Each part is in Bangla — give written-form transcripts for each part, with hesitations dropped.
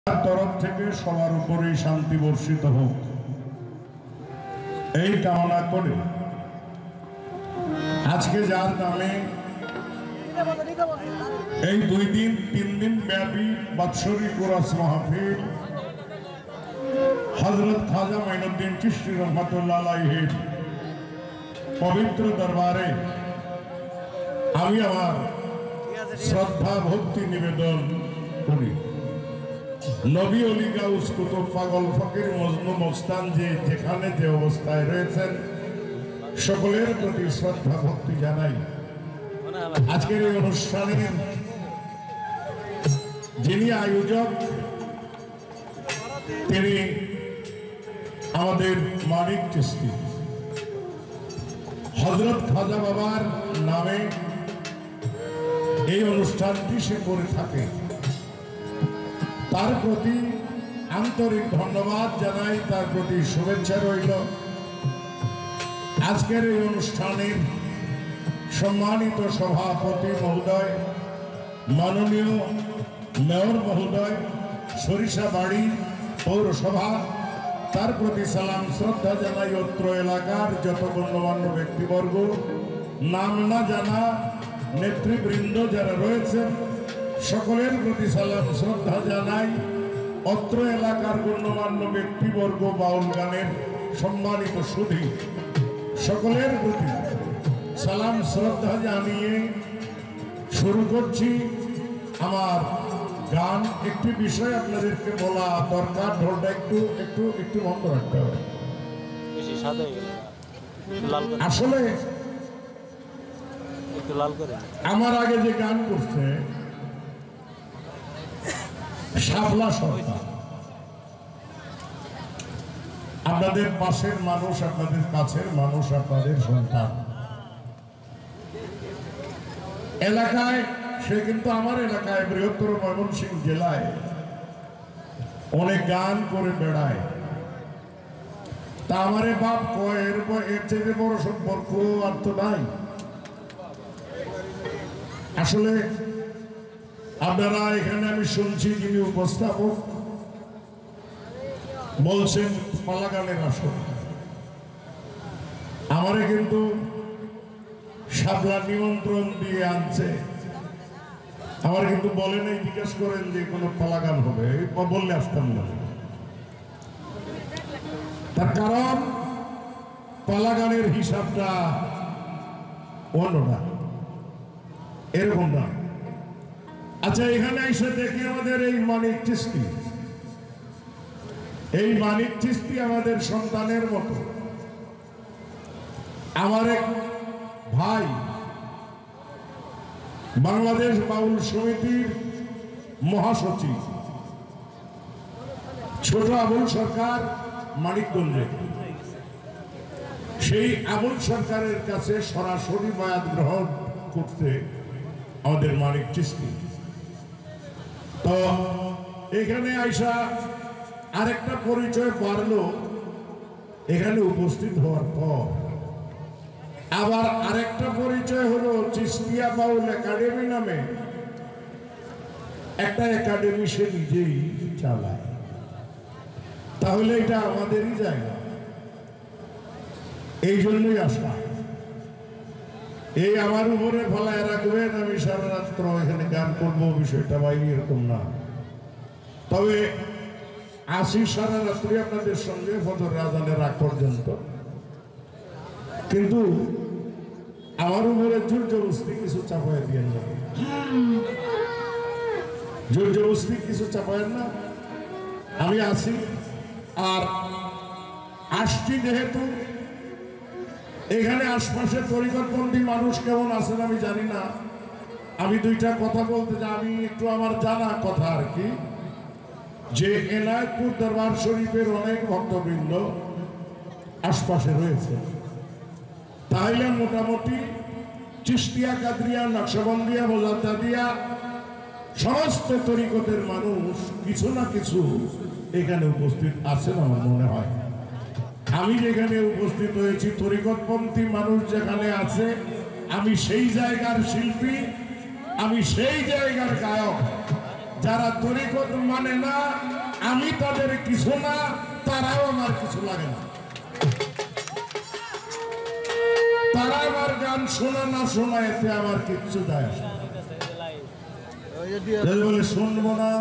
तरफ থেকে সবার উপরে শান্তি বর্ষিত হোক এই কামনা করে আজকে যার নামে এই 2 দিন 3 দিন ব্যাপী বাৎসরিক ওরস মাহফিল হযরত খাজা মাইনুদ্দিন চিশতি রহমাতুল্লাহ আলাইহির পবিত্র দরবারে আমি আমার শ্রদ্ধা ভক্তি নিবেদন করি। নবী অলি গাউস কুতুব পাগল ফকির মজনু মস্তান যেখানে যে অবস্থায় রয়েছেন সকলের প্রতি শ্রদ্ধা ভক্তি জানাই। আজকের এই অনুষ্ঠানে যিনি আয়োজক তিনি আমাদের মানিক চিশতি। হযরত খাজা বাবার নামে এই অনুষ্ঠানটি সে করে থাকে, তার প্রতি আন্তরিক ধন্যবাদ জানাই, তার প্রতি শুভেচ্ছা রইল। আজকের এই অনুষ্ঠানের সম্মানিত সভাপতি মহোদয়, মাননীয় মেয়র মহোদয়, সরিষাবাড়ি পৌরসভা, তার প্রতি সালাম শ্রদ্ধা জানাই। অত্র এলাকার যত গণ্যমান্য ব্যক্তিবর্গ, নাম না জানা নেতৃবৃন্দ যারা রয়েছেন সকলের প্রতি সালাম শ্রদ্ধা জানাই। অত্র এলাকার গণ্যমান্য ব্যক্তিবর্গ, বাউল গানের সম্মানিত সুধী সকলের প্রতি সালাম শ্রদ্ধা জানিয়ে শুরু করছি আমার গান। একটি বিষয় আপনাদেরকে বলা দরকার, ঢোলটা একটু একটু একটু বন্ধ রাখতে হবে। আসলে আমার আগে যে গান করছে শাপলা সরকার, আপনাদের পাশের মানুষ, আপনাদের কাছের মানুষ, আপনাদের সন্তান এলাকায়, সে কিন্তু আমার এলাকায় বৃহত্তর ময়মনসিংহ জেলায় অনেক গান করে বেড়ায়। তা আমারে বাপ কয় এর চেয়ে বড় সম্পর্ক আর তো নাই। আসলে আপনারা এখানে আমি শুনছি যিনি উপস্থাপক বলছেন পালা গানের আসর, আমারে কিন্তু শাপলা নিমন্ত্রণ দিয়ে আনছে, আমার কিন্তু বলে নাই, জিজ্ঞেস করেন যে কোনো পালা গান হবে, বললে আসতাম না। তার কারণ পালা গানের হিসাবটা অন্যটা, এরকম না। আচ্ছা, এখানে এসে দেখি আমাদের এই মানিক চিশতি, এই মানিক চিশতি আমাদের সন্তানের মতো। আমার এক ভাই বাংলাদেশ বাউল সমিতির মহাসচিব ছোট আবুল সরকার মানিকগঞ্জে, সেই আবুল সরকারের কাছে সরাসরি বায়াত গ্রহণ করতে আমাদের মানিক চিশতি। তো এখানে আইসা আরেকটা পরিচয় বাড়লো, এখানে উপস্থিত হওয়ার পর আবার আরেকটা পরিচয় হলো চিশতিয়া বাউল একাডেমি নামে একটা একাডেমি সে নিজেই চালায়। তাহলে এটা আমাদেরই জায়গা, এই জন্যই আসা। এই আমার উপরে ফলায় রাখবেন, আমি সারা রাত্র এখানে গান করবো, বিষয়টা বাইরে এরকম না। তবে আসি সারা রাত্রি আপনাদের সঙ্গে ফজর আজানের আগ পর্যন্ত, কিন্তু আমার উপরে জোর জবরদস্তি কিছু চাপায় দিয়েন না, জোর জবরদস্তি কিছু চাপায়েন না। আমি আসি, আর আসছি যেহেতু এখানে আশপাশে তরিকতপন্থী মানুষ কেমন আছেন আমি জানি না। আমি দুইটা কথা বলতে চাই, আমি একটু আমার জানা কথা আর কি, যে এনায়তপুর দরবার শরীফের অনেক ভক্তবৃন্দ আশপাশে রয়েছে, তাহলে মোটামুটি চিশতিয়া, কাদরিয়া, নকশবন্দিয়া, মোজাদ্দাদিয়া সমস্ত তরিকতের মানুষ কিছু না কিছু এখানে উপস্থিত আছেন আমার মনে হয়। আমি যেখানে উপস্থিত হয়েছি, তরিকতপন্থী মানুষ যেখানে আছে, আমি সেই জায়গার শিল্পী, আমি সেই জায়গার গায়ক। যারা তরিকত মানে না আমি তাদের কিছু না, তারাও আমার কিছু লাগে না। তারা আমার গান শোনা না শোনা এতে আমার কিচ্ছু যায় আসে না। বলে শুনবো না,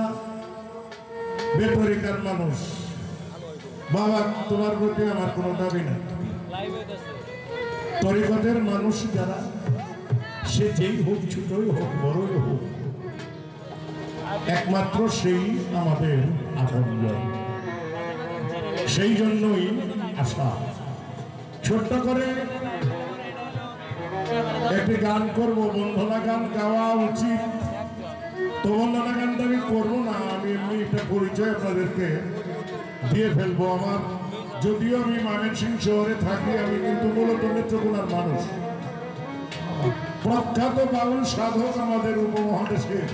বেতরিকার মানুষ, বাবা তোমার প্রতি আমার কোনো দাবি নেই। তরিকতের মানুষ যারা, সে যেই হোক, ছোটই হোক বড়ই হোক, একমাত্র সেই আমাদের আপনজন। সেই জন্যই আশা ছোট্ট করে একটি গান করব। বন্ধনা গান গাওয়া উচিত, তো বন্ধনা গানটা আমি করবো না, আমি এমনি একটা পরিচয় আপনাদেরকে দিয়ে ফেলবো। আমার যদিও আমি ময়মনসিংহ শহরে থাকি, আমি কিন্তু মূলত নেত্রকোনার মানুষ। প্রখ্যাত বাউল সাধক আমাদের উপমহাদেশের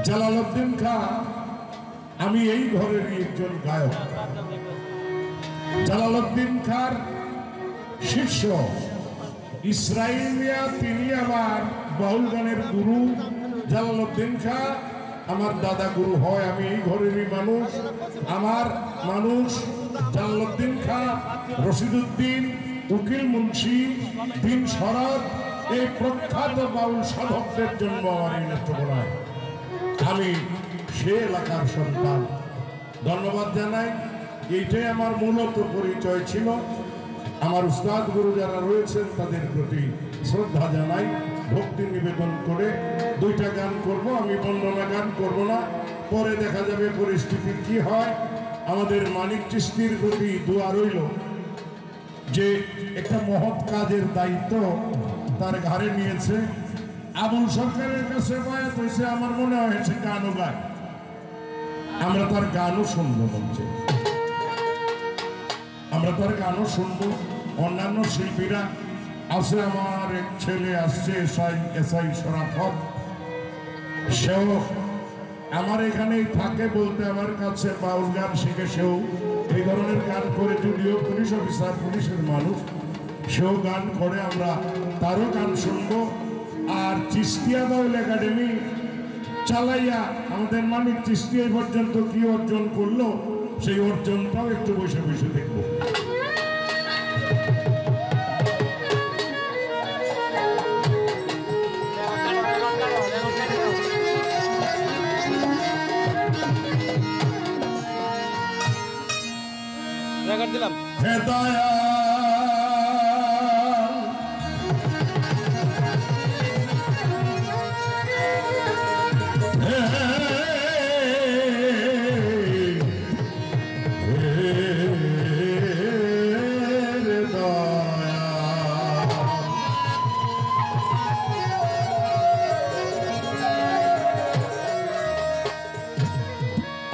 জালালউদ্দিন খাঁ, আমি এই ঘরেরই একজন গায়ক। জালালউদ্দিন খাঁর শিষ্য ইসরাইল মিয়া, তিনি আমার বাউল গানের গুরু। জালালউদ্দিন খাঁ আমার দাদা গুরু হয়, আমি এই ঘরেরই মানুষ। আমার মানুষ জালালউদ্দিন খাঁ, রশিদউদ্দিন, উকিল মুন্সি, দিন শরৎ, এই প্রখ্যাত বাউল সাধকদের জন্ম আমার এই নেত্রকোনায়। আমি সে এলাকার সন্তান। ধন্যবাদ জানাই। এইটাই আমার মূলত পরিচয় ছিল। আমার উস্তাদ গুরু যারা রয়েছেন তাদের প্রতি শ্রদ্ধা জানাই, ভক্তি নিবেদন করে দুইটা গান করব। আমি বন্দনা গান করব না, পরে দেখা যাবে পরিস্থিতি কি হয়। আমাদের মানিক চিশতির প্রতি দোয়া রইল যে একটা মহৎ কাজের দায়িত্ব তার ঘাড়ে নিয়েছে। আবুল সরকারের কাছে বয়াত হয়েছে, আমার মনে হয়েছে গানও গায়, আমরা তার গানও শুনবো বলছে, আমরা তার গানও শুনবো। অন্যান্য শিল্পীরা আছে, আমার এক ছেলে আসছে এসআই শরাফত, সেও আমার এখানেই থাকে বলতে আমার কাছে বাউল গান শিখে সেও এই ধরনের গান করে, যদিও পুলিশ অফিসার, পুলিশের মানুষ, সেও গান করে, আমরা তারও গান শুনবো। আর চিস্তিয়া বাউল একাডেমি চালাইয়া আমাদের মানিক চিশতি এই পর্যন্ত কি অর্জন করলো, সেই অর্জনটাও একটু বসে বসে দেখবো। দিলাম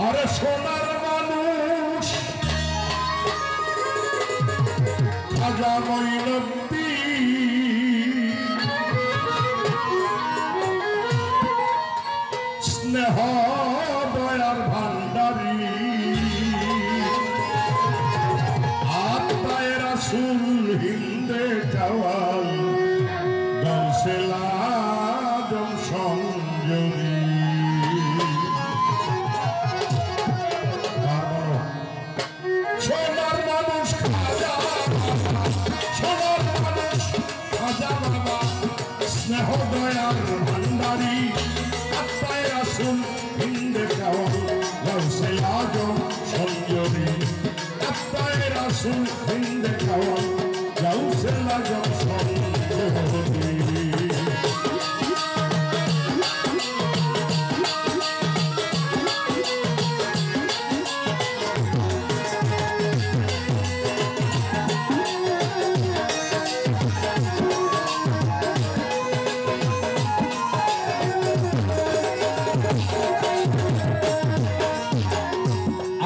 আরে সোনার মানুষ খাজা মঈনুদ্দিন, স্নেহ দয়ার ভান্ডারী, আত্মায় রাসূল হিন্দে জওয়াল, গাউসুল আজম সংযোগী। সোনার মানুষ খাজা বাবা, সোনার মানুষ খাজা বাবা, স্নেহ দয়ার ভান্ডারী, আত্মায় রাসূল হিন্দে জওয়াল, গাউসুল আজম সংযোগী। আত্মায় রাসূল হিন্দে জওয়াল, গাউসুল আজম সংযোগী।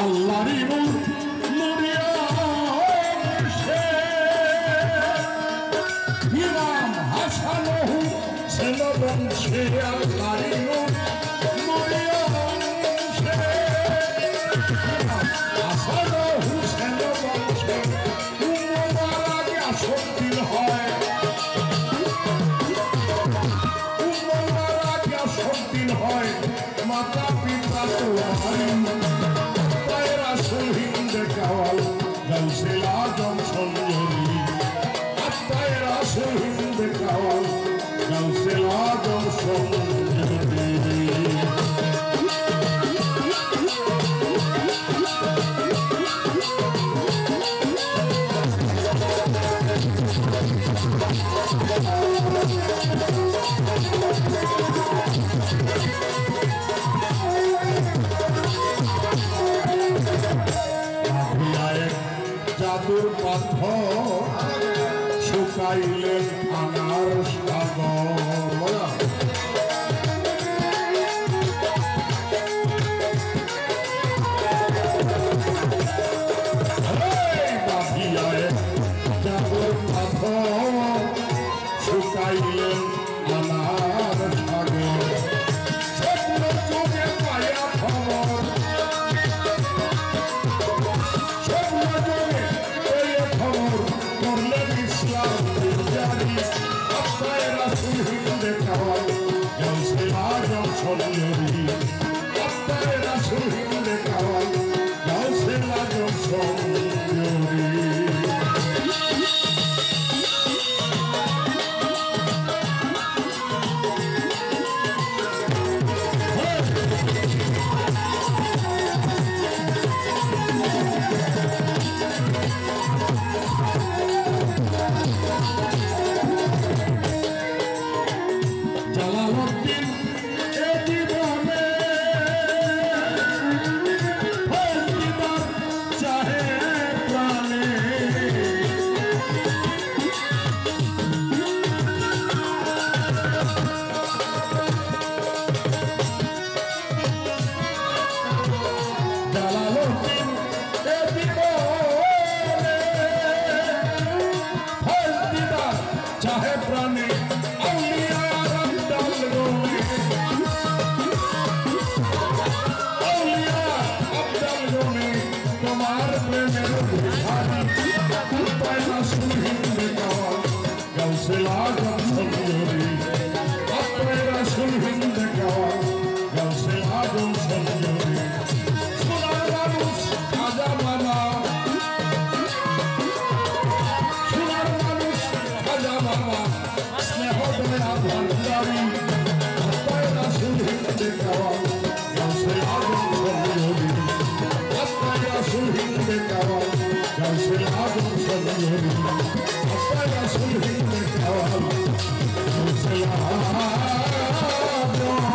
আল্লাহরই নূর নুরিয়া সে, ইমাম হাসান হুসেন বংশে, আল্লাহরই নূর নুরিয়া সে, হাসান হুসেন বংশে, উম্মতের আগে আসক্তিন হয়, উম্মতের আগে আসক্তিন হয়, মাতা পিতা তো পাথর শুকাইলেন আনার সাগর। শুকাইলেন আনার সাগর স্বপ্ন চোখে পায়া খবর স্বপ্ন চোখে পেয়ে খবর করলেন ইসলাম জারি আপনার রাসূল হিন্দে খাওয়াল গাউসে আজম সঞ্জরি আপনার রাসূল হিন্দে খাওয়াল গাউসে আজম সঞ্জরি। चाहे प्राणी तुम्हार प्रेमेर रासूल हिंदे खाওয়াল গাউসে আজম সঞ্জরি আপনার রাসূল হিন্দে খাওয়াল গাউসে আজম সঞ্জরি। সোনার মানুষ খাজা মামা সোনার মানুষ খাজা মামা স্নেহ দয়া ভান্ডারী আপনার রাসূল হিন্দে খাওয়াল গাউসে আজম সঞ্জরি আপনার রাসূল হিন্দে খাওয়াল গাউসে আজম সঞ্জরি আপনার রাসূল হিন্দে খাওয়াল গাউসে আজম সঞ্জরি।